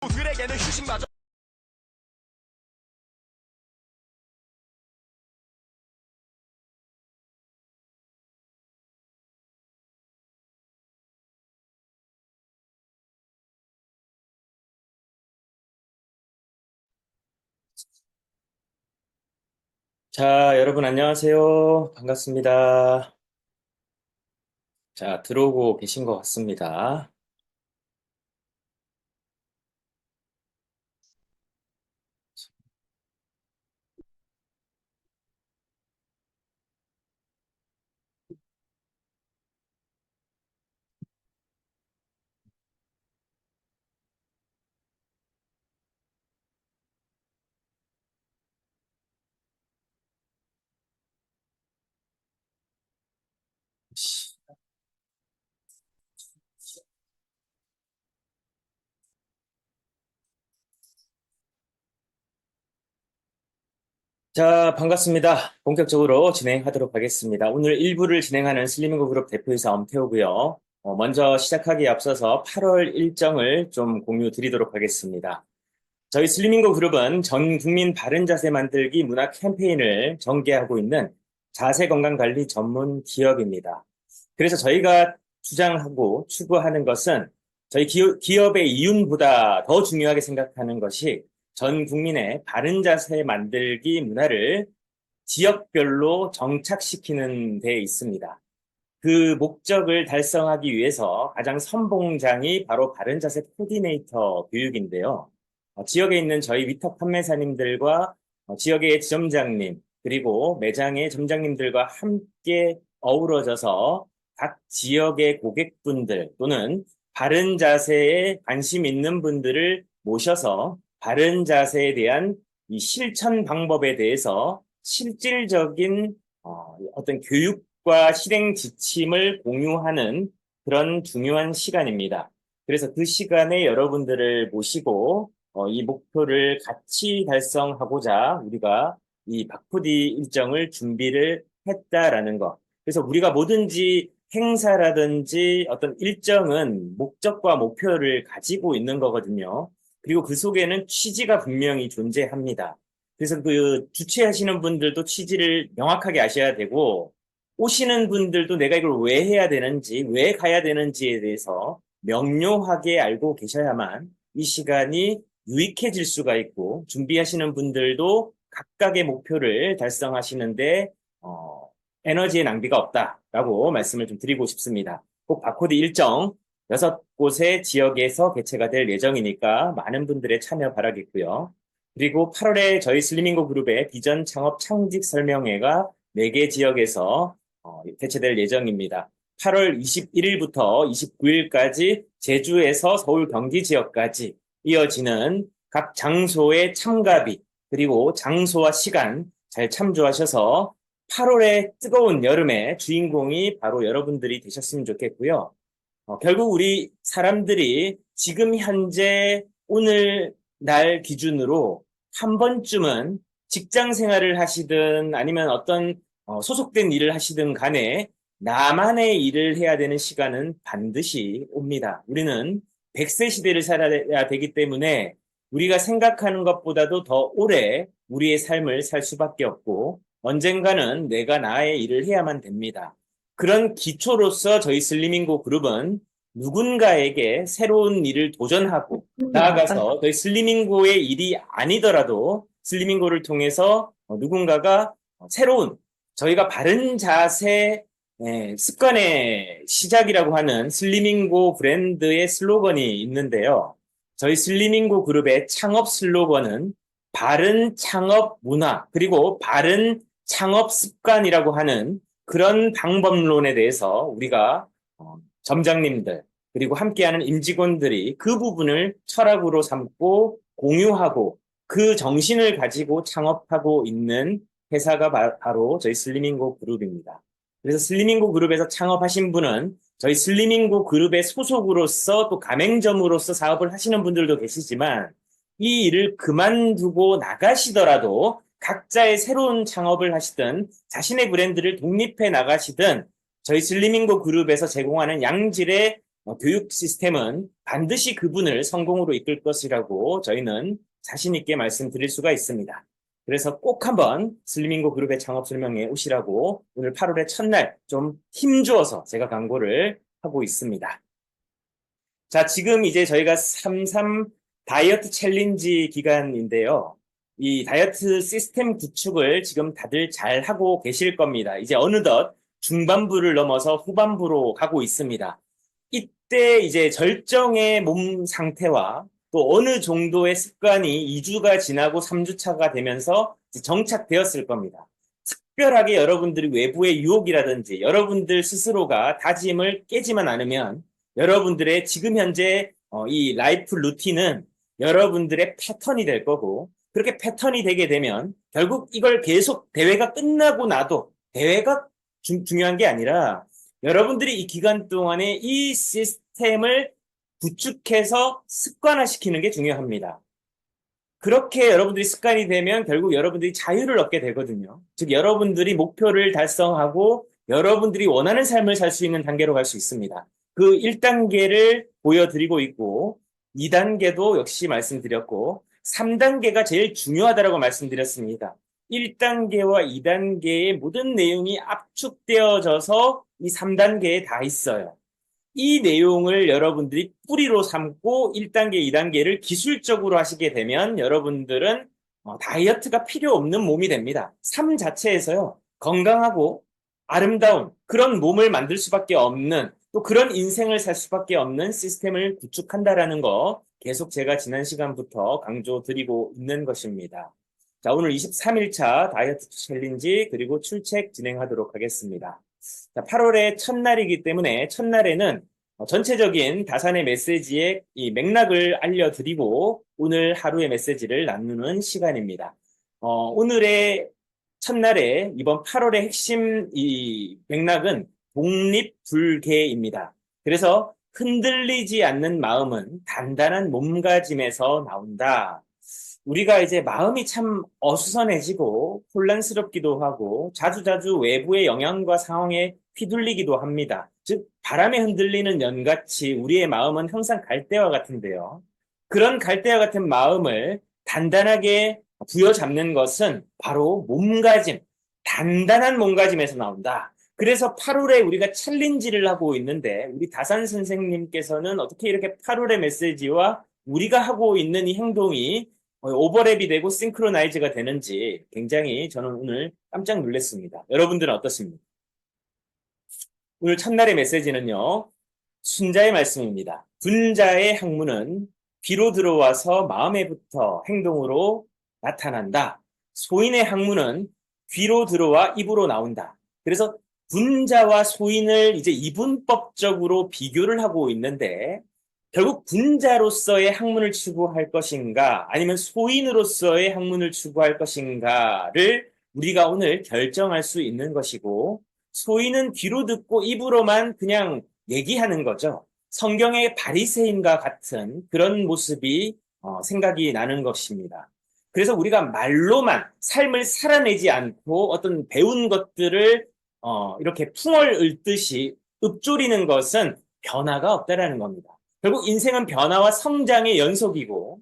들에게는 휴식마저. 자, 여러분 안녕하세요. 반갑습니다. 자, 들어오고 계신 것 같습니다. 자, 반갑습니다. 본격적으로 진행하도록 하겠습니다. 오늘 1부를 진행하는 슬리밍고 그룹 대표이사 엄태호고요. 먼저 시작하기에 앞서서 8월 일정을 좀 공유 드리도록 하겠습니다. 저희 슬리밍고 그룹은 전 국민 바른 자세 만들기 문화 캠페인을 전개하고 있는 자세 건강 관리 전문 기업입니다. 그래서 저희가 주장하고 추구하는 것은 저희 기업의 이윤보다 더 중요하게 생각하는 것이 전 국민의 바른 자세 만들기 문화를 지역별로 정착시키는 데 있습니다. 그 목적을 달성하기 위해서 가장 선봉장이 바로 바른 자세 코디네이터 교육인데요. 지역에 있는 저희 위탁 판매사님들과 지역의 지점장님, 그리고 매장의 점장님들과 함께 어우러져서 각 지역의 고객분들 또는 바른 자세에 관심 있는 분들을 모셔서 바른 자세에 대한 이 실천 방법에 대해서 실질적인 어떤 교육과 실행 지침을 공유하는 그런 중요한 시간입니다. 그래서 그 시간에 여러분들을 모시고 이 목표를 같이 달성하고자 우리가 이 박푸디 일정을 준비를 했다라는 것. 그래서 우리가 뭐든지 행사라든지 어떤 일정은 목적과 목표를 가지고 있는 거거든요. 그리고 그 속에는 취지가 분명히 존재합니다. 그래서 그 주최하시는 분들도 취지를 명확하게 아셔야 되고, 오시는 분들도 내가 이걸 왜 해야 되는지, 왜 가야 되는지에 대해서 명료하게 알고 계셔야만 이 시간이 유익해질 수가 있고, 준비하시는 분들도 각각의 목표를 달성하시는데 에너지의 낭비가 없다라고 말씀을 좀 드리고 싶습니다. 꼭 바코드 일정 6곳의 지역에서 개최가 될 예정이니까 많은 분들의 참여 바라겠고요. 그리고 8월에 저희 슬리밍고 그룹의 비전 창업 창직 설명회가 4개 지역에서 개최될 예정입니다. 8월 21일부터 29일까지 제주에서 서울 경기 지역까지 이어지는 각 장소의 참가비 그리고 장소와 시간 잘 참조하셔서 8월의 뜨거운 여름의 주인공이 바로 여러분들이 되셨으면 좋겠고요. 결국 우리 사람들이 지금 현재 오늘 날 기준으로 한 번쯤은 직장 생활을 하시든 아니면 어떤 소속된 일을 하시든 간에 나만의 일을 해야 되는 시간은 반드시 옵니다. 우리는 100세 시대를 살아야 되기 때문에 우리가 생각하는 것보다도 더 오래 우리의 삶을 살 수밖에 없고 언젠가는 내가 나의 일을 해야만 됩니다. 그런 기초로서 저희 슬리밍고 그룹은 누군가에게 새로운 일을 도전하고 나아가서 저희 슬리밍고의 일이 아니더라도 슬리밍고를 통해서 누군가가 새로운 저희가 바른 자세 습관의 시작이라고 하는 슬리밍고 브랜드의 슬로건이 있는데요. 저희 슬리밍고 그룹의 창업 슬로건은 바른 창업 문화 그리고 바른 창업 습관이라고 하는 그런 방법론에 대해서 우리가 점장님들 그리고 함께하는 임직원들이 그 부분을 철학으로 삼고 공유하고 그 정신을 가지고 창업하고 있는 회사가 바로 저희 슬리밍고 그룹입니다. 그래서 슬리밍고 그룹에서 창업하신 분은 저희 슬리밍고 그룹의 소속으로서 또 가맹점으로서 사업을 하시는 분들도 계시지만 이 일을 그만두고 나가시더라도 각자의 새로운 창업을 하시든 자신의 브랜드를 독립해 나가시든 저희 슬리밍고 그룹에서 제공하는 양질의 교육 시스템은 반드시 그분을 성공으로 이끌 것이라고 저희는 자신 있게 말씀드릴 수가 있습니다. 그래서 꼭 한번 슬리밍고 그룹의 창업 설명회에 오시라고 오늘 8월의 첫날 좀 힘주어서 제가 광고를 하고 있습니다. 자, 지금 이제 저희가 33 다이어트 챌린지 기간인데요. 이 다이어트 시스템 구축을 지금 다들 잘 하고 계실 겁니다. 이제 어느덧 중반부를 넘어서 후반부로 가고 있습니다. 이때 이제 절정의 몸 상태와 또 어느 정도의 습관이 2주가 지나고 3주차가 되면서 정착되었을 겁니다. 특별하게 여러분들이 외부의 유혹이라든지 여러분들 스스로가 다짐을 깨지만 않으면 여러분들의 지금 현재 이 라이프 루틴은 여러분들의 패턴이 될 거고 그렇게 패턴이 되게 되면 결국 이걸 계속 대회가 끝나고 나도 대회가 중요한 게 아니라 여러분들이 이 기간 동안에 이 시스템을 구축해서 습관화시키는 게 중요합니다. 그렇게 여러분들이 습관이 되면 결국 여러분들이 자유를 얻게 되거든요. 즉 여러분들이 목표를 달성하고 여러분들이 원하는 삶을 살 수 있는 단계로 갈 수 있습니다. 그 1단계를 보여드리고 있고 2단계도 역시 말씀드렸고 3단계가 제일 중요하다고 말씀드렸습니다. 1단계와 2단계의 모든 내용이 압축되어져서 이 3단계에 다 있어요. 이 내용을 여러분들이 뿌리로 삼고 1단계, 2단계를 기술적으로 하시게 되면 여러분들은 다이어트가 필요 없는 몸이 됩니다. 삶 자체에서요, 건강하고 아름다운 그런 몸을 만들 수밖에 없는 또 그런 인생을 살 수밖에 없는 시스템을 구축한다라는 거 계속 제가 지난 시간부터 강조드리고 있는 것입니다. 자, 오늘 23일차 다이어트 챌린지 그리고 출첵 진행하도록 하겠습니다. 자, 8월의 첫날이기 때문에 첫날에는 전체적인 다산의 메시지의 이 맥락을 알려드리고 오늘 하루의 메시지를 나누는 시간입니다. 오늘의 첫날에 이번 8월의 핵심 이 맥락은 독립불개입니다. 그래서 흔들리지 않는 마음은 단단한 몸가짐에서 나온다. 우리가 이제 마음이 참 어수선해지고 혼란스럽기도 하고 자주자주 외부의 영향과 상황에 휘둘리기도 합니다. 즉 바람에 흔들리는 연같이 우리의 마음은 항상 갈대와 같은데요. 그런 갈대와 같은 마음을 단단하게 부여잡는 것은 바로 몸가짐, 단단한 몸가짐에서 나온다. 그래서 8월에 우리가 챌린지를 하고 있는데 우리 다산 선생님께서는 어떻게 이렇게 8월의 메시지와 우리가 하고 있는 이 행동이 오버랩이 되고 싱크로나이즈가 되는지 굉장히 저는 오늘 깜짝 놀랐습니다. 여러분들은 어떻습니까? 오늘 첫날의 메시지는요. 순자의 말씀입니다. 분자의 학문은 귀로 들어와서 마음에부터 행동으로 나타난다. 소인의 학문은 귀로 들어와 입으로 나온다. 그래서 분자와 소인을 이제 이분법적으로 비교를 하고 있는데 결국 분자로서의 학문을 추구할 것인가 아니면 소인으로서의 학문을 추구할 것인가를 우리가 오늘 결정할 수 있는 것이고 소인은 귀로 듣고 입으로만 그냥 얘기하는 거죠. 성경의 바리새인과 같은 그런 모습이 생각이 나는 것입니다. 그래서 우리가 말로만 삶을 살아내지 않고 어떤 배운 것들을 이렇게 풍을 읊듯이 읊조리는 것은 변화가 없다라는 겁니다. 결국 인생은 변화와 성장의 연속이고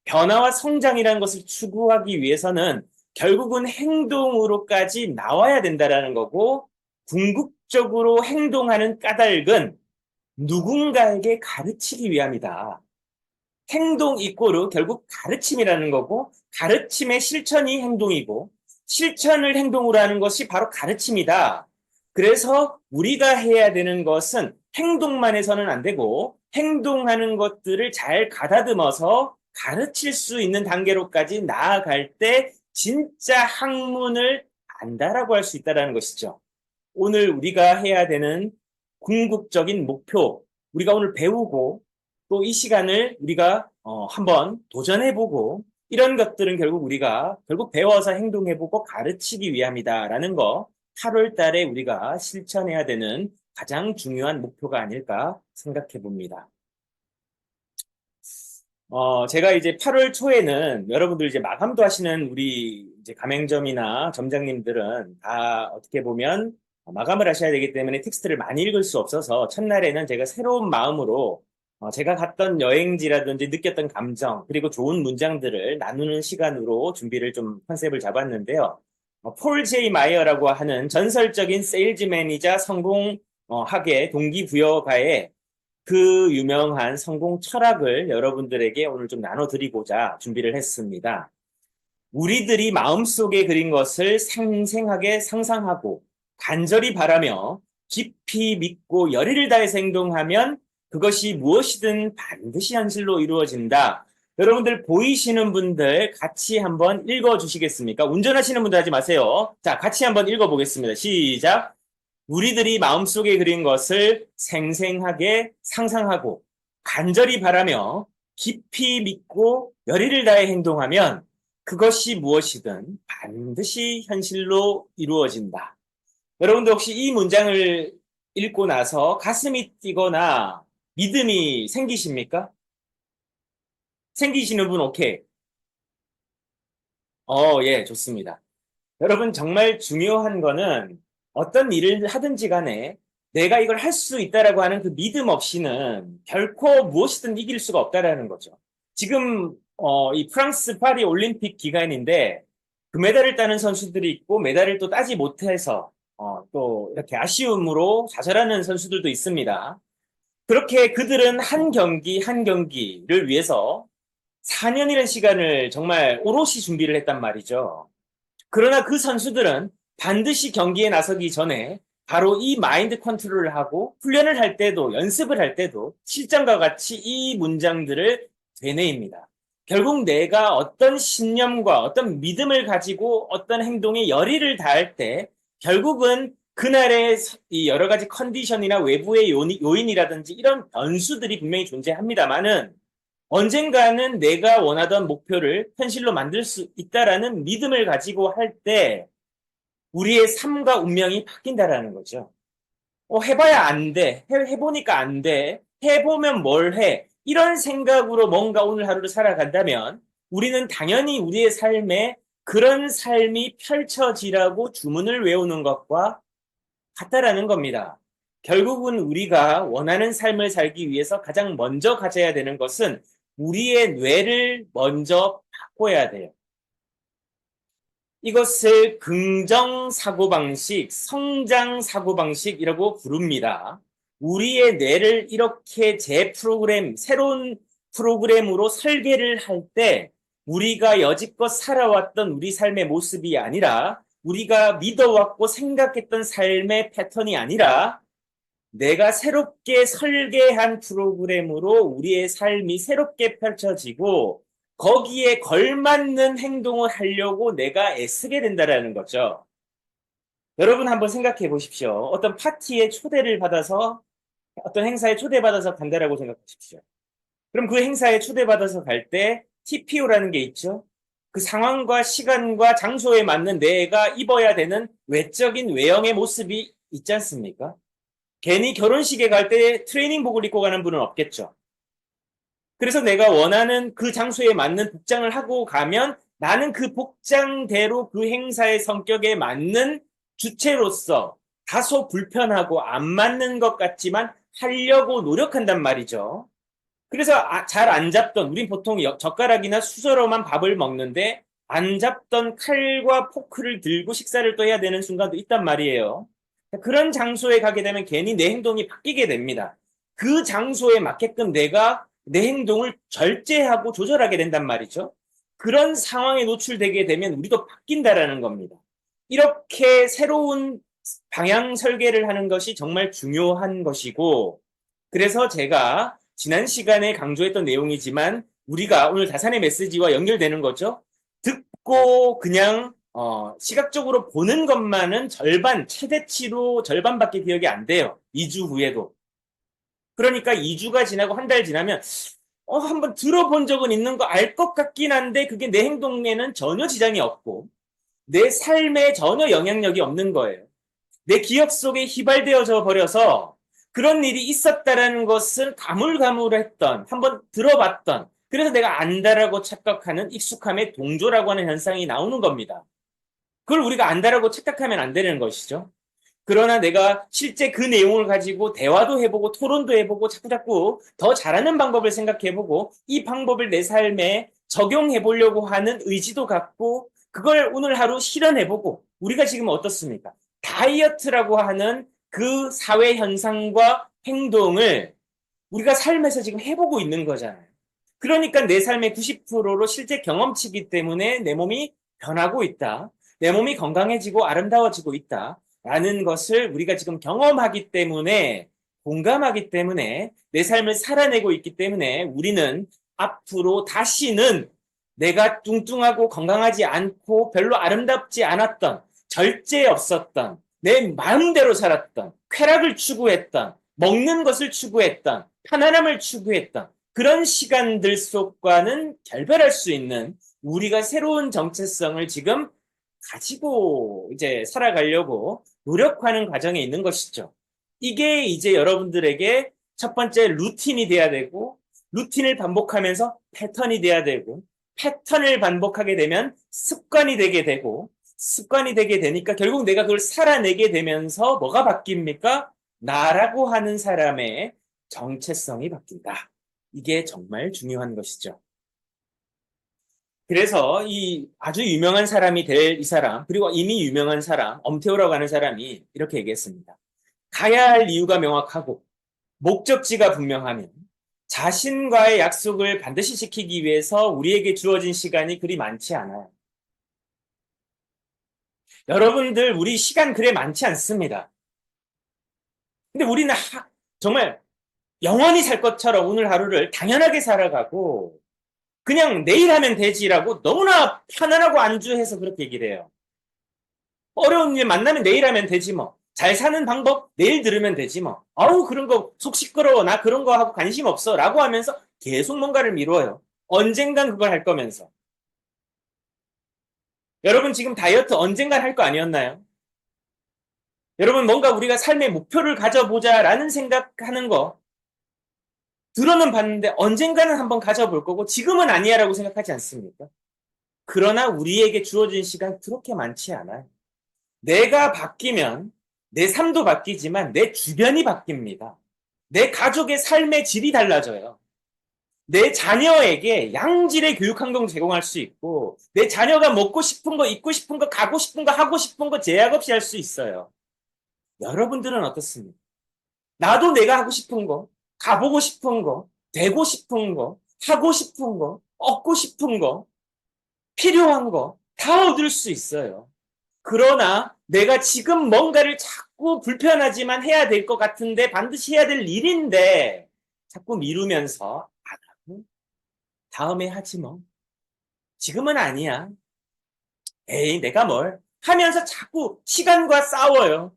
변화와 성장이라는 것을 추구하기 위해서는 결국은 행동으로까지 나와야 된다라는 거고 궁극적으로 행동하는 까닭은 누군가에게 가르치기 위함이다. 행동 이꼬르 결국 가르침이라는 거고 가르침의 실천이 행동이고 실천을 행동으로 하는 것이 바로 가르침이다. 그래서 우리가 해야 되는 것은 행동만 해서는 안 되고 행동하는 것들을 잘 가다듬어서 가르칠 수 있는 단계로까지 나아갈 때 진짜 학문을 안다라고 할 수 있다는 것이죠. 오늘 우리가 해야 되는 궁극적인 목표, 우리가 오늘 배우고 또 이 시간을 우리가 한번 도전해보고 이런 것들은 결국 우리가 결국 배워서 행동해보고 가르치기 위함이다라는 거 8월 달에 우리가 실천해야 되는 가장 중요한 목표가 아닐까 생각해 봅니다. 제가 이제 8월 초에는 여러분들 이제 마감도 하시는 우리 이제 가맹점이나 점장님들은 다 어떻게 보면 마감을 하셔야 되기 때문에 텍스트를 많이 읽을 수 없어서 첫날에는 제가 새로운 마음으로 제가 갔던 여행지라든지 느꼈던 감정, 그리고 좋은 문장들을 나누는 시간으로 준비를 좀 컨셉을 잡았는데요. 폴 제이 마이어라고 하는 전설적인 세일즈맨이자 성공학의 동기부여가의 그 유명한 성공 철학을 여러분들에게 오늘 좀 나눠드리고자 준비를 했습니다. 우리들이 마음속에 그린 것을 생생하게 상상하고 간절히 바라며 깊이 믿고 열의를 다해서 행동하면 그것이 무엇이든 반드시 현실로 이루어진다. 여러분들 보이시는 분들 같이 한번 읽어주시겠습니까? 운전하시는 분들 하지 마세요. 자, 같이 한번 읽어보겠습니다. 시작. 우리들이 마음속에 그린 것을 생생하게 상상하고 간절히 바라며 깊이 믿고 열의를 다해 행동하면 그것이 무엇이든 반드시 현실로 이루어진다. 여러분들 혹시 이 문장을 읽고 나서 가슴이 뛰거나 믿음이 생기십니까? 생기시는 분 오케이. 예, 좋습니다. 여러분 정말 중요한 거는 어떤 일을 하든지 간에 내가 이걸 할 수 있다라고 하는 그 믿음 없이는 결코 무엇이든 이길 수가 없다라는 거죠. 지금 이 프랑스 파리 올림픽 기간인데 금메달을 따는 선수들이 있고 메달을 또 따지 못해서 또 이렇게 아쉬움으로 좌절하는 선수들도 있습니다. 그렇게 그들은 한 경기 한 경기를 위해서 4년이라는 시간을 정말 오롯이 준비를 했단 말이죠. 그러나 그 선수들은 반드시 경기에 나서기 전에 바로 이 마인드 컨트롤을 하고 훈련을 할 때도 연습을 할 때도 실전과 같이 이 문장들을 되뇌입니다. 결국 내가 어떤 신념과 어떤 믿음을 가지고 어떤 행동에 열의를 다할 때 결국은 그날의 이 여러 가지 컨디션이나 외부의 요인이라든지 이런 변수들이 분명히 존재합니다만은 언젠가는 내가 원하던 목표를 현실로 만들 수 있다라는 믿음을 가지고 할 때 우리의 삶과 운명이 바뀐다라는 거죠. 해봐야 안 돼. 해보니까 안 돼. 해보면 뭘 해. 이런 생각으로 뭔가 오늘 하루를 살아간다면 우리는 당연히 우리의 삶에 그런 삶이 펼쳐지라고 주문을 외우는 것과 같다라는 겁니다. 결국은 우리가 원하는 삶을 살기 위해서 가장 먼저 가져야 되는 것은 우리의 뇌를 먼저 바꿔야 돼요. 이것을 긍정 사고방식, 성장 사고방식이라고 부릅니다. 우리의 뇌를 이렇게 재프로그램, 새로운 프로그램으로 설계를 할 때 우리가 여지껏 살아왔던 우리 삶의 모습이 아니라 우리가 믿어왔고 생각했던 삶의 패턴이 아니라 내가 새롭게 설계한 프로그램으로 우리의 삶이 새롭게 펼쳐지고 거기에 걸맞는 행동을 하려고 내가 애쓰게 된다는 거죠. 여러분 한번 생각해 보십시오. 어떤 파티에 초대를 받아서 어떤 행사에 초대받아서 간다라고 생각하십시오. 그럼 그 행사에 초대받아서 갈 때 TPO라는 게 있죠. 그 상황과 시간과 장소에 맞는 내가 입어야 되는 외적인 외형의 모습이 있지 않습니까? 괜히 결혼식에 갈 때 트레이닝복을 입고 가는 분은 없겠죠. 그래서 내가 원하는 그 장소에 맞는 복장을 하고 가면 나는 그 복장대로 그 행사의 성격에 맞는 주체로서 다소 불편하고 안 맞는 것 같지만 하려고 노력한단 말이죠. 그래서 잘 안 잡던, 우린 보통 젓가락이나 수저로만 밥을 먹는데 안 잡던 칼과 포크를 들고 식사를 또 해야 되는 순간도 있단 말이에요. 그런 장소에 가게 되면 괜히 내 행동이 바뀌게 됩니다. 그 장소에 맞게끔 내가 내 행동을 절제하고 조절하게 된단 말이죠. 그런 상황에 노출되게 되면 우리도 바뀐다라는 겁니다. 이렇게 새로운 방향 설계를 하는 것이 정말 중요한 것이고, 그래서 제가 지난 시간에 강조했던 내용이지만 우리가 오늘 다산의 메시지와 연결되는 거죠. 듣고 그냥 시각적으로 보는 것만은 절반, 최대치로 절반밖에 기억이 안 돼요. 2주 후에도. 그러니까 2주가 지나고 한 달 지나면 한번 들어본 적은 있는 거 알 것 같긴 한데 그게 내 행동에는 전혀 지장이 없고 내 삶에 전혀 영향력이 없는 거예요. 내 기억 속에 휘발되어져 버려서 그런 일이 있었다라는 것을 가물가물했던, 한번 들어봤던, 그래서 내가 안다라고 착각하는 익숙함의 동조라고 하는 현상이 나오는 겁니다. 그걸 우리가 안다라고 착각하면 안 되는 것이죠. 그러나 내가 실제 그 내용을 가지고 대화도 해보고 토론도 해보고 자꾸자꾸 더 잘하는 방법을 생각해보고 이 방법을 내 삶에 적용해보려고 하는 의지도 갖고 그걸 오늘 하루 실현해보고 우리가 지금 어떻습니까? 다이어트라고 하는 그 사회 현상과 행동을 우리가 삶에서 지금 해보고 있는 거잖아요. 그러니까 내 삶의 90%로 실제 경험치이기 때문에 내 몸이 변하고 있다. 내 몸이 건강해지고 아름다워지고 있다. 라는 것을 우리가 지금 경험하기 때문에 공감하기 때문에 내 삶을 살아내고 있기 때문에 우리는 앞으로 다시는 내가 뚱뚱하고 건강하지 않고 별로 아름답지 않았던 절제 없었던 내 마음대로 살았던 쾌락을 추구했던 먹는 것을 추구했던 편안함을 추구했던 그런 시간들 속과는 결별할 수 있는 우리가 새로운 정체성을 지금 가지고 이제 살아가려고 노력하는 과정에 있는 것이죠. 이게 이제 여러분들에게 첫 번째 루틴이 돼야 되고 루틴을 반복하면서 패턴이 돼야 되고 패턴을 반복하게 되면 습관이 되게 되고 습관이 되게 되니까 결국 내가 그걸 살아내게 되면서 뭐가 바뀝니까? 나라고 하는 사람의 정체성이 바뀐다. 이게 정말 중요한 것이죠. 그래서 이 아주 유명한 사람이 될 이 사람, 그리고 이미 유명한 사람, 엄태우라고 하는 사람이 이렇게 얘기했습니다. 가야 할 이유가 명확하고 목적지가 분명하면 자신과의 약속을 반드시 지키기 위해서 우리에게 주어진 시간이 그리 많지 않아요. 여러분들, 우리 시간 그리 많지 않습니다. 근데 우리는 정말 영원히 살 것처럼 오늘 하루를 당연하게 살아가고 그냥 내일 하면 되지라고 너무나 편안하고 안주해서 그렇게 얘기를 해요. 어려운 일 만나면 내일 하면 되지 뭐. 잘 사는 방법 내일 들으면 되지 뭐. 아우 그런 거 속 시끄러워 나 그런 거 하고 관심 없어 라고 하면서 계속 뭔가를 미뤄요. 언젠간 그걸 할 거면서. 여러분 지금 다이어트 언젠간 할 거 아니었나요? 여러분 뭔가 우리가 삶의 목표를 가져보자라는 생각하는 거 들어는 봤는데 언젠가는 한번 가져볼 거고 지금은 아니야라고 생각하지 않습니까? 그러나 우리에게 주어진 시간 그렇게 많지 않아요. 내가 바뀌면 내 삶도 바뀌지만 내 주변이 바뀝니다. 내 가족의 삶의 질이 달라져요. 내 자녀에게 양질의 교육 환경 제공할 수 있고 내 자녀가 먹고 싶은 거, 입고 싶은 거, 가고 싶은 거, 하고 싶은 거 제약 없이 할 수 있어요. 여러분들은 어떻습니까? 나도 내가 하고 싶은 거, 가보고 싶은 거, 되고 싶은 거, 하고 싶은 거, 얻고 싶은 거, 필요한 거 다 얻을 수 있어요. 그러나 내가 지금 뭔가를 자꾸 불편하지만 해야 될 것 같은데 반드시 해야 될 일인데 자꾸 미루면서 안 하고 다음에 하지 뭐. 지금은 아니야. 에이 내가 뭘 하면서 자꾸 시간과 싸워요.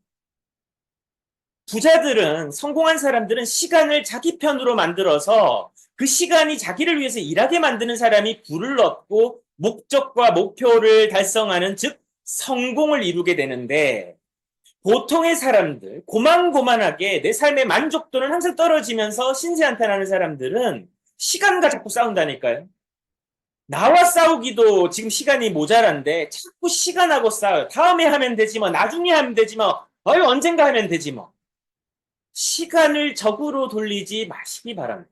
부자들은 성공한 사람들은 시간을 자기 편으로 만들어서 그 시간이 자기를 위해서 일하게 만드는 사람이 부를 얻고 목적과 목표를 달성하는 즉 성공을 이루게 되는데 보통의 사람들 고만고만하게 내 삶의 만족도는 항상 떨어지면서 신세한탄하는 사람들은 시간과 자꾸 싸운다니까요. 나와 싸우기도 지금 시간이 모자란데 자꾸 시간하고 싸워요. 다음에 하면 되지 뭐 나중에 하면 되지 뭐 언젠가 하면 되지 뭐. 시간을 적으로 돌리지 마시기 바랍니다.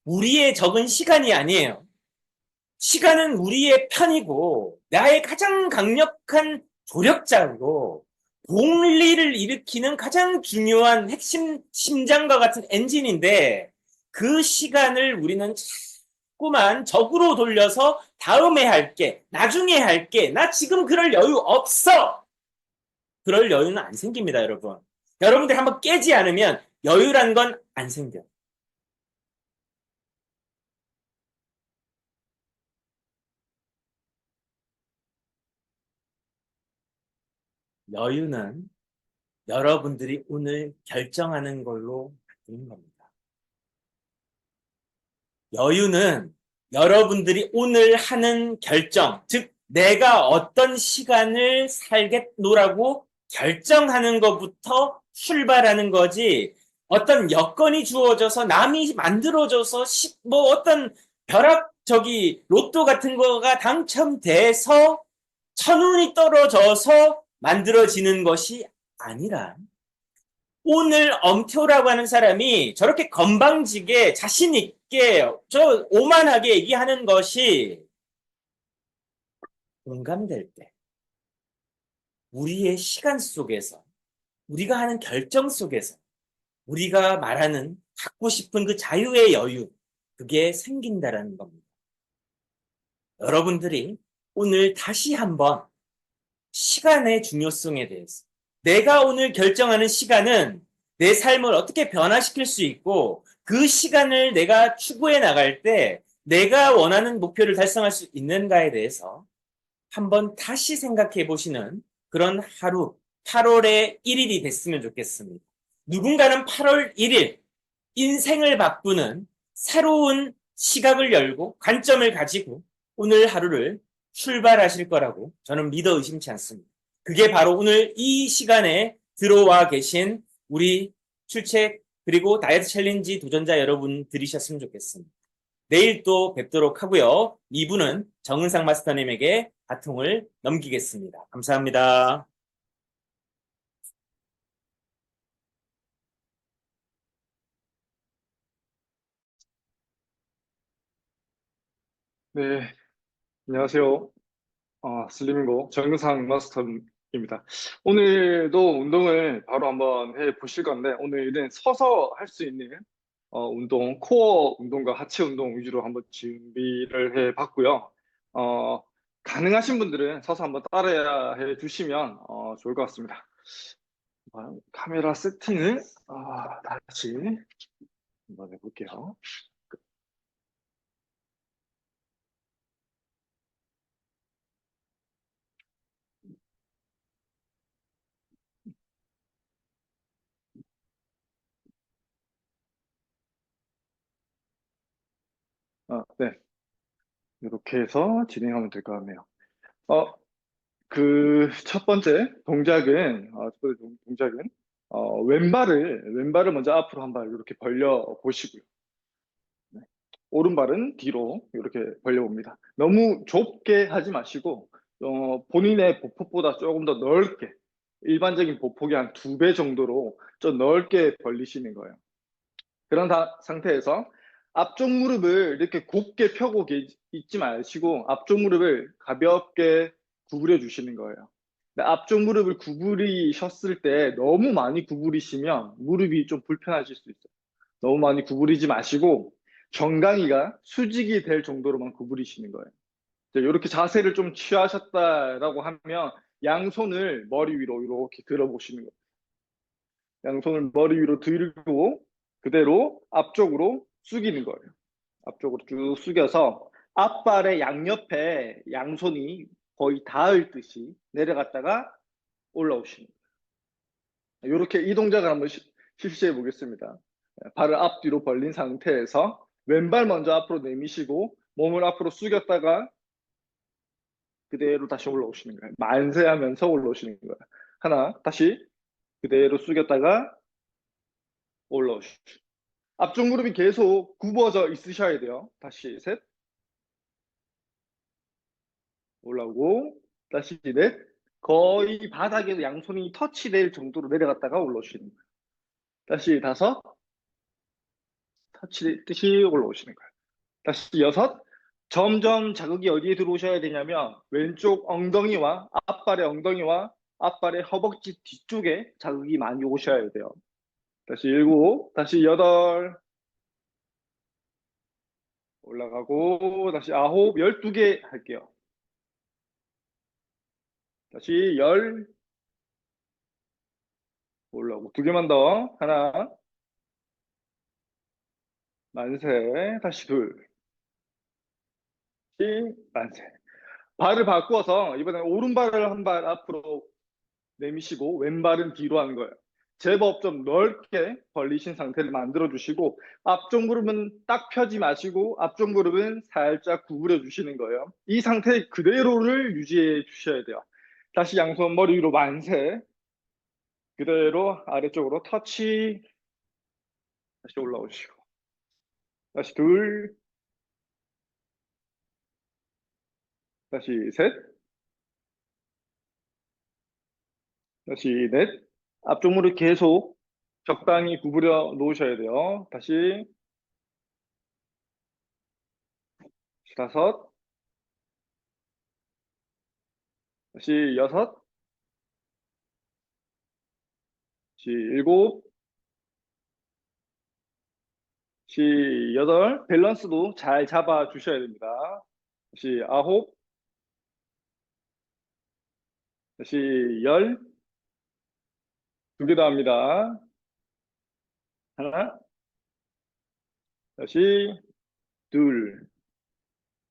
우리의 적은 시간이 아니에요. 시간은 우리의 편이고 나의 가장 강력한 조력자고 공리를 일으키는 가장 중요한 핵심 심장과 같은 엔진인데 그 시간을 우리는 자꾸만 적으로 돌려서 다음에 할게, 나중에 할게, 나 지금 그럴 여유 없어. 그럴 여유는 안 생깁니다, 여러분. 여러분들 한번 깨지 않으면 여유란 건 안 생겨. 여유는 여러분들이 오늘 결정하는 걸로 바뀌는 겁니다. 여유는 여러분들이 오늘 하는 결정, 즉 내가 어떤 시간을 살겠노라고 결정하는 것부터 출발하는 거지 어떤 여건이 주어져서 남이 만들어줘서 뭐 어떤 벼락 로또 같은 거가 당첨돼서 천운이 떨어져서 만들어지는 것이 아니라 오늘 엄태호라고 하는 사람이 저렇게 건방지게 자신 있게 저 오만하게 얘기하는 것이 공감될 때 우리의 시간 속에서 우리가 하는 결정 속에서 우리가 말하는 갖고 싶은 그 자유의 여유 그게 생긴다라는 겁니다. 여러분들이 오늘 다시 한번 시간의 중요성에 대해서 내가 오늘 결정하는 시간은 내 삶을 어떻게 변화시킬 수 있고 그 시간을 내가 추구해 나갈 때 내가 원하는 목표를 달성할 수 있는가에 대해서 한번 다시 생각해 보시는 그런 하루 8월의 1일이 됐으면 좋겠습니다. 누군가는 8월 1일 인생을 바꾸는 새로운 시각을 열고 관점을 가지고 오늘 하루를 출발하실 거라고 저는 믿어 의심치 않습니다. 그게 바로 오늘 이 시간에 들어와 계신 우리 출첵 그리고 다이어트 챌린지 도전자 여러분들이셨으면 좋겠습니다. 내일 또 뵙도록 하고요. 2부는 정은상 마스터님에게 바통을 넘기겠습니다. 감사합니다. 네, 안녕하세요. 슬리밍고 정상 마스터입니다. 오늘도 운동을 바로 한번 해 보실 건데, 오늘은 서서 할 수 있는 운동, 코어 운동과 하체 운동 위주로 한번 준비를 해 봤고요. 어, 가능하신 분들은 서서 한번 따라 해 주시면 좋을 것 같습니다. 카메라 세팅을 다시 한번 해볼게요. 네, 이렇게 해서 진행하면 될 것 같네요. 어, 그 첫 번째 동작은 왼발을 먼저 앞으로 한 발 이렇게 벌려 보시고요. 네. 오른발은 뒤로 이렇게 벌려 봅니다. 너무 좁게 하지 마시고 본인의 보폭보다 조금 더 넓게 일반적인 보폭이 한 2배 정도로 좀 넓게 벌리시는 거예요. 그런 상태에서 앞쪽 무릎을 이렇게 곧게 펴고 있지 마시고 앞쪽 무릎을 가볍게 구부려 주시는 거예요. 근데 앞쪽 무릎을 구부리셨을 때 너무 많이 구부리시면 무릎이 좀 불편하실 수 있어요. 너무 많이 구부리지 마시고 정강이가 수직이 될 정도로만 구부리시는 거예요. 이렇게 자세를 좀 취하셨다라고 하면 양손을 머리 위로 이렇게 들어보시는 거예요. 양손을 머리 위로 들고 그대로 앞쪽으로 숙이는 거예요. 앞쪽으로 쭉 숙여서 앞발의 양옆에 양손이 거의 닿을 듯이 내려갔다가 올라오시는 거예요. 이렇게 이 동작을 한번 실시해 보겠습니다. 발을 앞뒤로 벌린 상태에서 왼발 먼저 앞으로 내미시고 몸을 앞으로 숙였다가 그대로 다시 올라오시는 거예요. 만세하면서 올라오시는 거예요. 하나, 다시 그대로 숙였다가 올라오시고 앞쪽 무릎이 계속 굽어져 있으셔야 돼요. 다시 셋, 올라오고, 다시 넷, 거의 바닥에서 양손이 터치될 정도로 내려갔다가 올라오시는 거예요. 다시 다섯, 터치되듯이 올라오시는 거예요. 다시 여섯, 점점 자극이 어디에 들어오셔야 되냐면 왼쪽 엉덩이와 앞발의 엉덩이와 앞발의 허벅지 뒤쪽에 자극이 많이 오셔야 돼요. 다시 일곱, 다시 여덟, 올라가고, 다시 아홉, 12개 할게요. 다시 열, 올라오고 2개만 더. 하나, 만세. 다시 둘, 만세. 발을 바꾸어서 이번엔 오른발을 한 발 앞으로 내미시고 왼발은 뒤로 하는 거예요. 제법 좀 넓게 벌리신 상태를 만들어 주시고 앞쪽 무릎은 딱 펴지 마시고 앞쪽 무릎은 살짝 구부려 주시는 거예요. 이 상태 그대로를 유지해 주셔야 돼요. 다시 양손 머리 위로 만세. 그대로 아래쪽으로 터치. 다시 올라오시고 다시 둘, 다시 셋, 다시 넷, 앞쪽 무릎 계속 적당히 구부려 놓으셔야 돼요. 다시 다섯, 다시 여섯, 다시 일곱, 다시 여덟. 밸런스도 잘 잡아 주셔야 됩니다. 다시 아홉, 다시 열. 두 개 더 합니다. 하나, 다시 둘.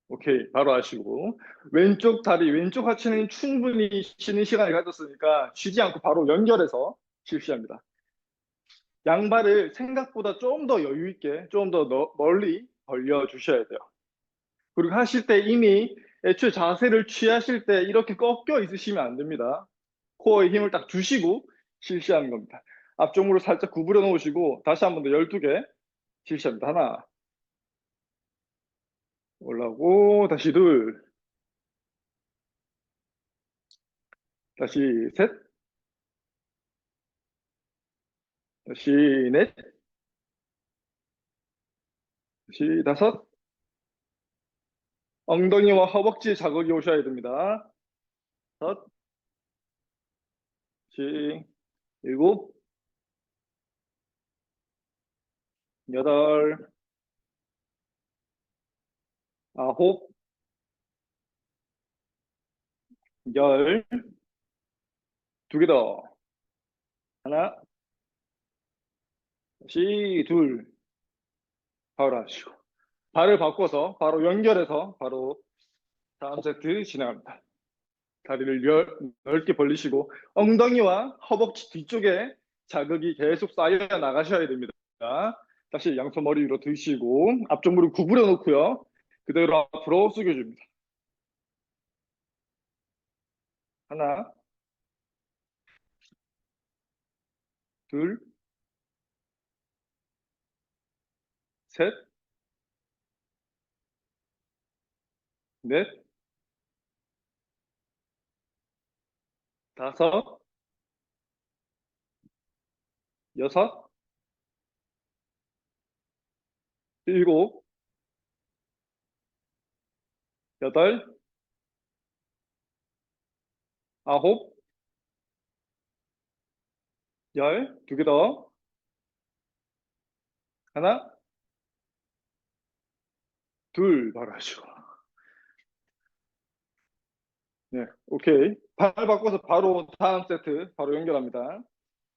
오케이, 바로 하시고. 왼쪽 다리, 왼쪽 하체는 충분히 쉬는 시간을 가졌으니까 쉬지 않고 바로 연결해서 실시합니다. 양발을 생각보다 좀 더 여유 있게, 좀 더 멀리 벌려 주셔야 돼요. 그리고 하실 때 이미 애초에 자세를 취하실 때 이렇게 꺾여 있으시면 안 됩니다. 코어에 힘을 딱 주시고 실시하는 겁니다. 앞쪽으로 살짝 구부려 놓으시고 다시 한 번 더 12개 실시합니다. 하나, 올라오고 다시 둘, 다시 셋, 다시 넷, 다시 다섯. 엉덩이와 허벅지 자극이 오셔야 됩니다. 다섯, 다시 일곱, 여덟, 아홉, 열. 두 개 더. 하나, 다시 둘. 바로 하시고. 발을 바꿔서 바로 연결해서 바로 다음 세트 진행합니다. 다리를 넓게 벌리시고 엉덩이와 허벅지 뒤쪽에 자극이 계속 쌓여 나가셔야 됩니다. 다시 양손 머리 위로 드시고 앞쪽 무릎 구부려 놓고요. 그대로 앞으로 숙여줍니다. 하나, 둘, 셋, 넷, 다섯, 여섯, 일곱, 여덟, 아홉, 열. 두 개 더. 하나, 둘. 바로 하시고. 네, 오케이. 발 바꿔서 바로 다음 세트 바로 연결합니다.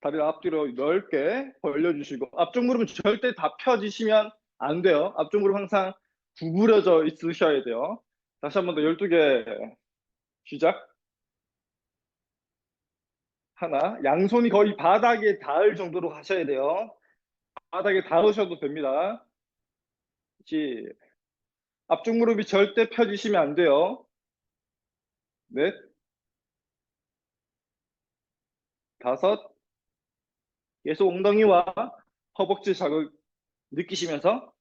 다리를 앞뒤로 넓게 벌려주시고 앞쪽 무릎은 절대 다 펴지시면 안 돼요. 앞쪽 무릎 항상 구부려져 있으셔야 돼요. 다시 한 번 더 12개 시작. 하나, 양손이 거의 바닥에 닿을 정도로 하셔야 돼요. 바닥에 닿으셔도 됩니다. 앞쪽 무릎이 절대 펴지시면 안 돼요. 넷, 다섯. 계속 엉덩이와 허벅지 자극 느끼시면서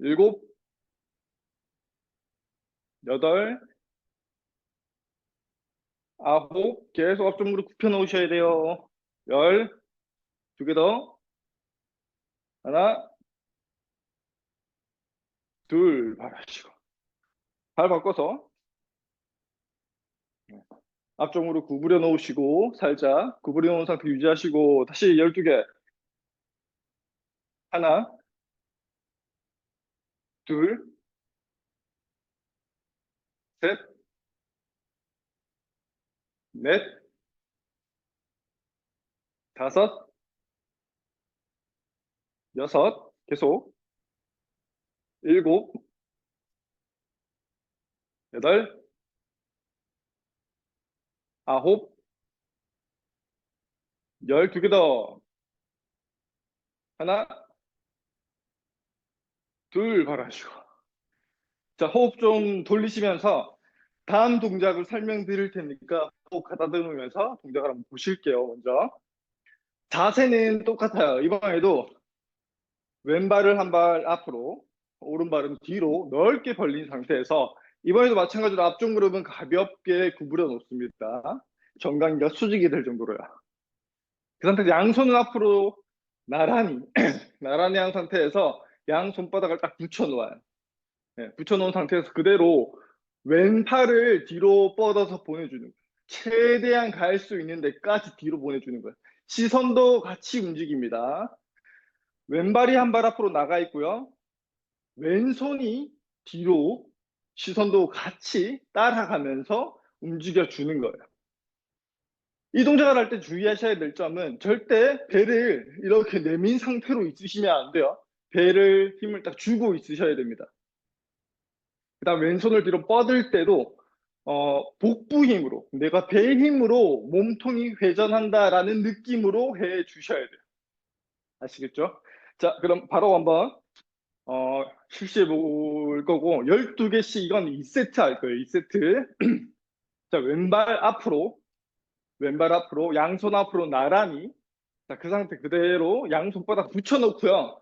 일곱, 여덟, 아홉. 계속 앞쪽 무릎 굽혀 놓으셔야 돼요. 열. 두 개 더. 하나, 둘. 바라시고 발 바꿔서 앞쪽 무릎 구부려 놓으시고 살짝 구부려 놓은 상태 유지하시고 다시 12개. 하나, 둘, 셋, 넷, 다섯, 여섯. 계속 일곱, 여덟, 아홉, 열. 두 개 더. 하나, 둘. 바라시고 자, 호흡 좀 돌리시면서 다음 동작을 설명드릴 테니까 호흡 가다듬으면서 동작을 한번 보실게요. 먼저 자세는 똑같아요. 이번에도 왼발을 한 발 앞으로, 오른발은 뒤로 넓게 벌린 상태에서 이번에도 마찬가지로 앞쪽 무릎은 가볍게 구부려 놓습니다. 정강이가 수직이 될 정도로요. 그 상태에서 양손은 앞으로 나란히, 나란히 한 상태에서 양 손바닥을 딱 붙여놓아요. 네, 붙여놓은 상태에서 그대로 왼팔을 뒤로 뻗어서 보내주는 거예요. 최대한 갈 수 있는 데까지 뒤로 보내주는 거예요. 시선도 같이 움직입니다. 왼발이 한 발 앞으로 나가 있고요. 왼손이 뒤로 시선도 같이 따라가면서 움직여주는 거예요. 이 동작을 할 때 주의하셔야 될 점은 절대 배를 이렇게 내민 상태로 있으시면 안 돼요. 배를 힘을 딱 주고 있으셔야 됩니다. 그 다음 왼손을 뒤로 뻗을 때도 복부 힘으로, 내가 배의 힘으로 몸통이 회전한다라는 느낌으로 해 주셔야 돼요. 아시겠죠? 자, 그럼 바로 한번 실시해 볼 거고, 12개씩 이건 2세트 할 거예요. 2세트. 자, 왼발 앞으로, 양손 앞으로 나란히. 자, 그 상태 그대로 양손바닥 붙여놓고요.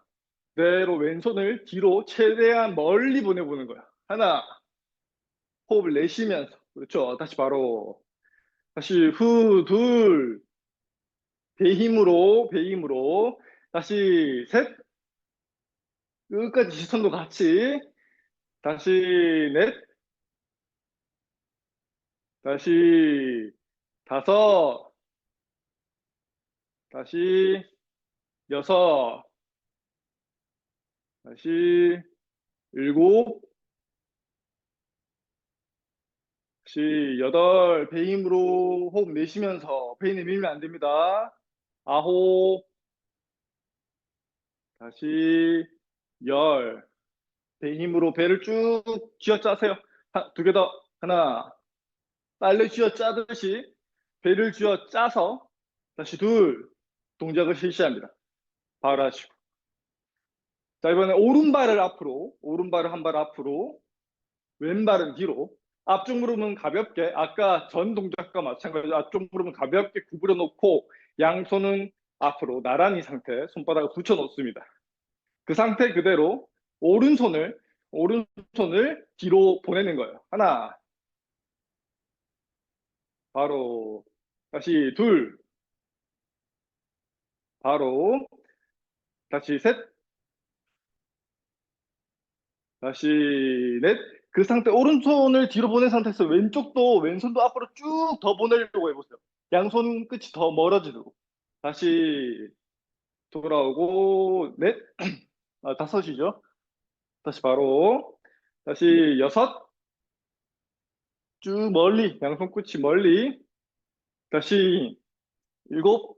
그대로 왼손을 뒤로 최대한 멀리 보내보는 거야. 하나, 호흡을 내쉬면서. 그렇죠. 다시 바로. 다시 후, 둘. 배 힘으로, 배 힘으로. 다시 셋. 끝까지 시선도 같이. 다시 넷. 다시 다섯. 다시 여섯. 다시 일곱. 다시 여덟. 배 힘으로 호흡 내쉬면서 배 내밀면 안 됩니다. 아홉. 다시 열. 배 힘으로 배를 쭉 쥐어짜세요. 두 개 더. 하나. 빨래 쥐어짜듯이 배를 쥐어짜서 다시 둘. 동작을 실시합니다. 바로 하시고. 자, 이번에 오른발을 앞으로, 오른발을 한 발 앞으로, 왼발은 뒤로. 앞쪽 무릎은 가볍게, 아까 전 동작과 마찬가지로 앞쪽 무릎은 가볍게 구부려 놓고 양손은 앞으로 나란히 상태, 손바닥을 붙여 놓습니다. 그 상태 그대로 오른손을 뒤로 보내는 거예요. 하나, 바로, 다시 둘, 바로, 다시 셋, 다시 넷. 그 상태 오른손을 뒤로 보낸 상태에서 왼손도 앞으로 쭉 더 보내려고 해보세요. 양손 끝이 더 멀어지도록. 다시 돌아오고 넷. 다섯이죠. 다시 바로. 다시 여섯. 쭉 멀리 양손 끝이 멀리. 다시 일곱.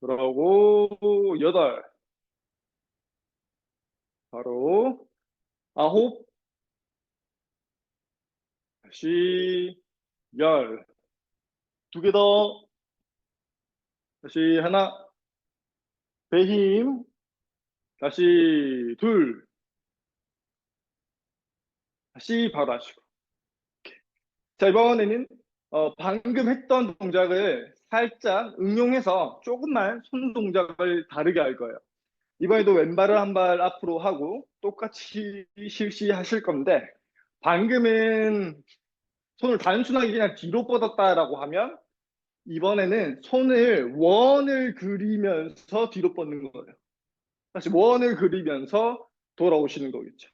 돌아오고 여덟. 바로 아홉. 다시 열. 두 개 더. 다시 하나. 배 힘. 다시 둘. 다시 바로 하시고. 자, 이번에는 방금 했던 동작을 살짝 응용해서 조금만 손 동작을 다르게 할 거예요. 이번에도 왼발을 한 발 앞으로 하고 똑같이 실시하실 건데, 방금은 손을 단순하게 그냥 뒤로 뻗었다라고 하면, 이번에는 손을 원을 그리면서 뒤로 뻗는 거예요. 다시 원을 그리면서 돌아오시는 거겠죠.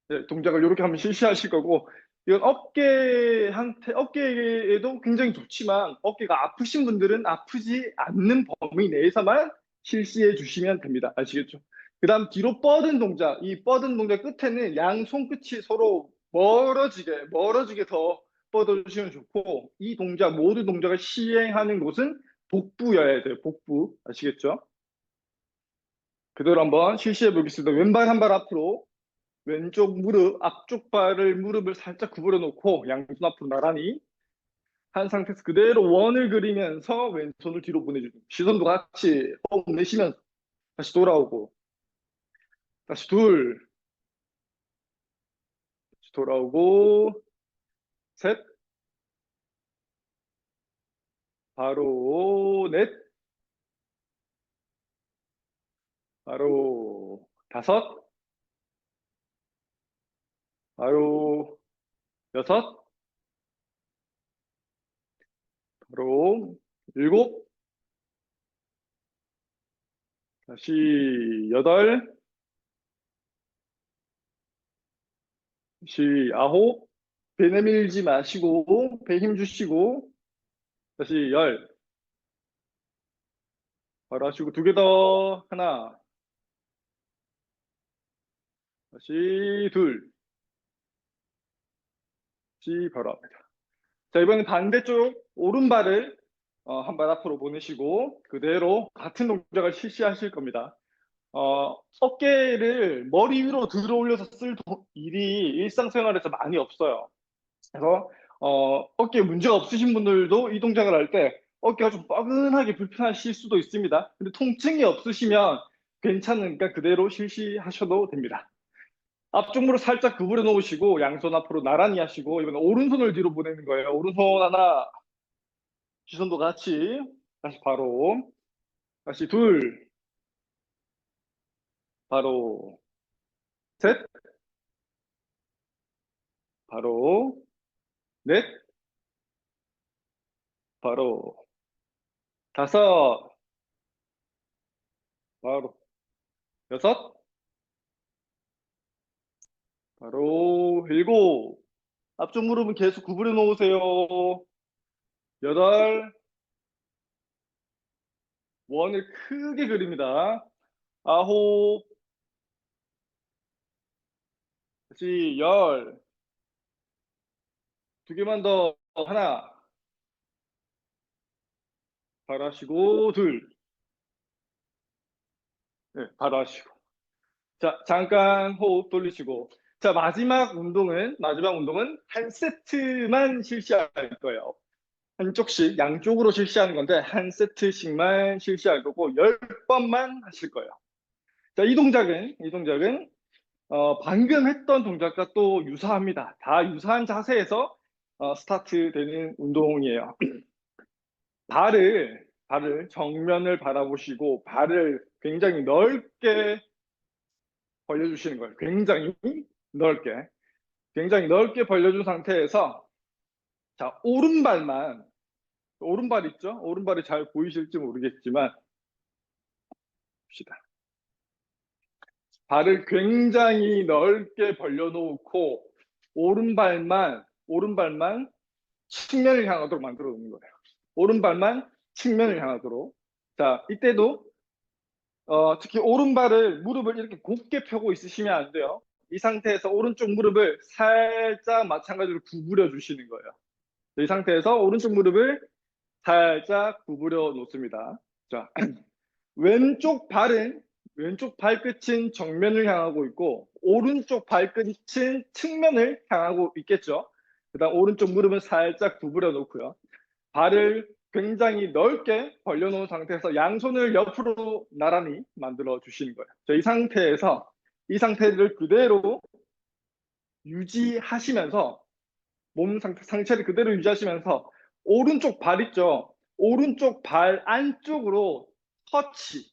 네, 동작을 이렇게 한번 실시하실 거고, 이건 어깨에도 굉장히 좋지만 어깨가 아프신 분들은 아프지 않는 범위 내에서만 실시해 주시면 됩니다. 아시겠죠? 그 다음 뒤로 뻗은 동작, 이 뻗은 동작 끝에는 양 손끝이 서로 멀어지게 더 뻗어주시면 좋고, 이 동작, 모든 동작을 시행하는 곳은 복부여야 돼요. 복부. 아시겠죠? 그대로 한번 실시해 보겠습니다. 왼발 한 발 앞으로, 왼쪽 앞쪽 무릎을 살짝 구부려 놓고 양손 앞으로 나란히 한 상태에서 그대로 원을 그리면서 왼손을 뒤로 보내주고 시선도 같이 호흡 내쉬면서 다시 돌아오고 다시 둘, 다시 돌아오고 셋, 바로 넷, 바로 다섯, 바로 여섯, 바로 일곱, 다시 여덟, 다시 아홉, 배 내밀지 마시고, 배 힘 주시고, 다시 열, 바로 하시고, 두 개 더, 하나, 다시 둘, 다시 바로 합니다. 자, 이번엔 반대쪽 오른발을 한 발 앞으로 보내시고, 그대로 같은 동작을 실시하실 겁니다. 어깨를 머리 위로 들어 올려서 쓸 일이 일상생활에서 많이 없어요. 그래서 어깨에 문제가 없으신 분들도 이 동작을 할 때 어깨가 좀 뻐근하게 불편하실 수도 있습니다. 근데 통증이 없으시면 괜찮으니까 그대로 실시하셔도 됩니다. 앞쪽 무릎 살짝 구부려 놓으시고 양손 앞으로 나란히 하시고 이번에 오른손을 뒤로 보내는 거예요. 오른손 하나, 시선도 같이 다시 바로, 다시 둘, 바로 셋, 바로 넷, 바로 다섯, 바로 여섯, 바로 일곱. 앞쪽 무릎은 계속 구부려 놓으세요. 여덟, 원을 크게 그립니다. 아홉, 다시 열, 두 개만 더, 하나, 바로 하시고, 둘, 네, 바로 하시고. 자, 잠깐 호흡 돌리시고. 자, 마지막 운동은 한 세트만 실시할 거예요. 한쪽씩, 양쪽으로 실시하는 건데, 한 세트씩만 실시할 거고, 10번만 하실 거예요. 자, 이 동작은 방금 했던 동작과 또 유사합니다. 다 유사한 자세에서 스타트되는 운동이에요. 발을 정면을 바라보시고 발을 굉장히 넓게 벌려주시는 거예요. 넓게, 굉장히 넓게 벌려준 상태에서 자, 오른발 있죠? 오른발이 잘 보이실지 모르겠지만 봅시다. 발을 굉장히 넓게 벌려놓고 오른발만 측면을 향하도록 만들어 놓는 거예요. 오른발만 측면을 향하도록. 자, 이때도 특히 무릎을 이렇게 곧게 펴고 있으시면 안 돼요. 이 상태에서 오른쪽 무릎을 살짝 마찬가지로 구부려 주시는 거예요. 이 상태에서 오른쪽 무릎을 살짝 구부려 놓습니다. 자, 왼쪽 발끝은 정면을 향하고 있고 오른쪽 발끝은 측면을 향하고 있겠죠. 그다음 오른쪽 무릎은 살짝 구부려 놓고요. 발을 굉장히 넓게 벌려놓은 상태에서 양손을 옆으로 나란히 만들어 주시는 거예요. 자, 이 상태를 그대로 유지하시면서 상체를 그대로 유지하시면서 오른쪽 발 있죠? 오른쪽 발 안쪽으로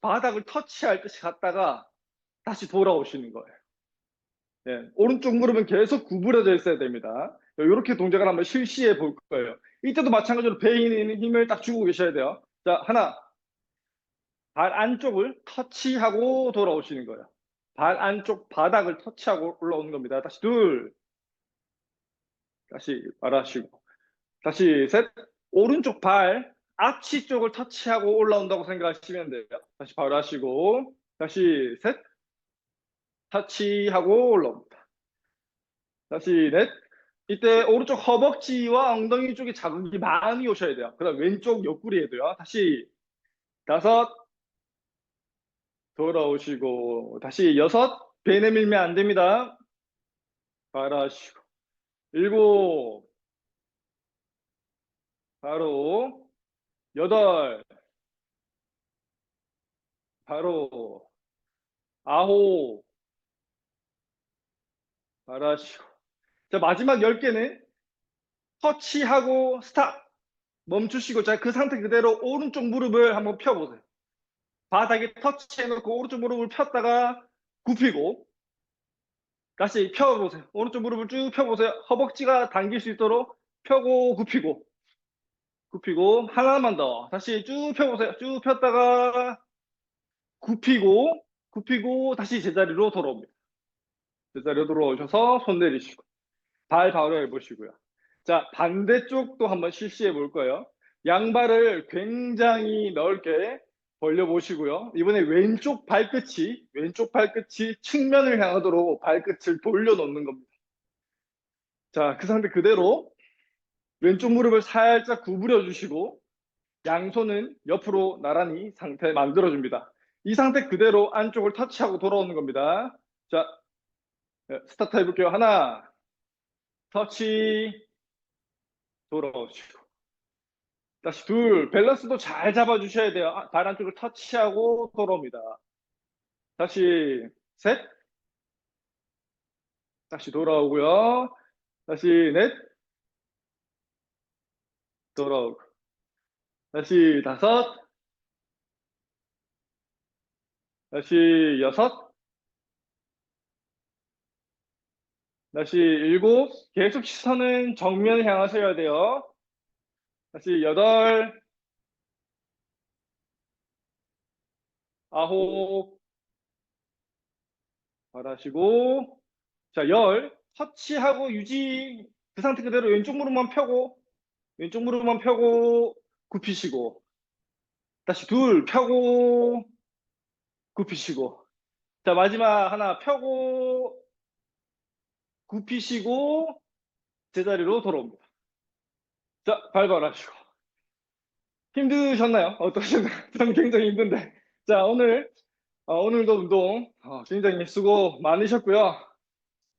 바닥을 터치할 듯이 갔다가 다시 돌아오시는 거예요. 예, 오른쪽 무릎은 계속 구부려져 있어야 됩니다. 이렇게 동작을 한번 실시해 볼 거예요. 이때도 마찬가지로 배에 있는 힘을 딱 주고 계셔야 돼요. 자, 하나, 발 안쪽을 터치하고 돌아오시는 거예요. 발 안쪽 바닥을 터치하고 올라오는 겁니다. 다시 둘, 다시 말하시고, 다시 셋, 오른쪽 발 앞치 쪽을 터치하고 올라온다고 생각하시면 돼요. 다시 바로 하시고, 다시 셋, 터치하고 올라옵니다. 다시 넷, 이때 오른쪽 허벅지와 엉덩이 쪽에 자극이 많이 오셔야 돼요. 그 다음 왼쪽 옆구리에도요. 다시 다섯, 돌아오시고, 다시 여섯, 배 내밀면 안 됩니다. 바로 하시고, 일곱, 바로, 여덟, 바로, 아홉, 바로 하시고. 자, 마지막 10개는 터치하고 스탑. 멈추시고, 자, 그 상태 그대로 오른쪽 무릎을 한번 펴보세요. 바닥에 터치해놓고 오른쪽 무릎을 폈다가 굽히고, 다시 펴보세요. 오른쪽 무릎을 쭉 펴보세요. 허벅지가 당길 수 있도록 펴고 굽히고. 굽히고 하나만 더. 다시 쭉 펴보세요. 쭉 폈다가 굽히고 다시 제자리로 돌아옵니다. 제자리로 돌아오셔서 손 내리시고 발 바로 해보시고요. 자, 반대쪽도 한번 실시해 볼 거예요. 양발을 굉장히 넓게 벌려 보시고요. 이번에 왼쪽 발끝이 측면을 향하도록 발끝을 돌려 놓는 겁니다. 자, 그 상태 그대로 왼쪽 무릎을 살짝 구부려 주시고 양손은 옆으로 나란히 상태 만들어줍니다. 이 상태 그대로 안쪽을 터치하고 돌아오는 겁니다. 자, 스타트 해볼게요. 하나, 터치, 돌아오시고. 다시 둘, 밸런스도 잘 잡아주셔야 돼요. 발 안쪽을 터치하고 돌아옵니다. 다시 셋, 다시 돌아오고요. 다시 넷, 돌아오고. 다시 다섯, 다시 여섯, 다시 일곱. 계속 시선은 정면 향하셔야 돼요. 다시 여덟, 아홉, 잘하시고. 자, 열. 터치하고 유지. 그 상태 그대로 왼쪽 무릎만 펴고, 굽히시고. 다시 둘, 펴고, 굽히시고. 자, 마지막 하나 펴고, 굽히시고, 제자리로 돌아옵니다. 자, 발발 하시고. 힘드셨나요? 어떠셨나요? 저는 굉장히 힘든데. 자, 오늘도 운동 굉장히 수고 많으셨고요.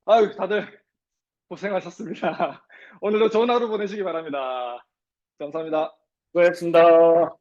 아유, 다들 고생하셨습니다. 오늘도 좋은 하루 보내시기 바랍니다. 감사합니다. 수고하셨습니다.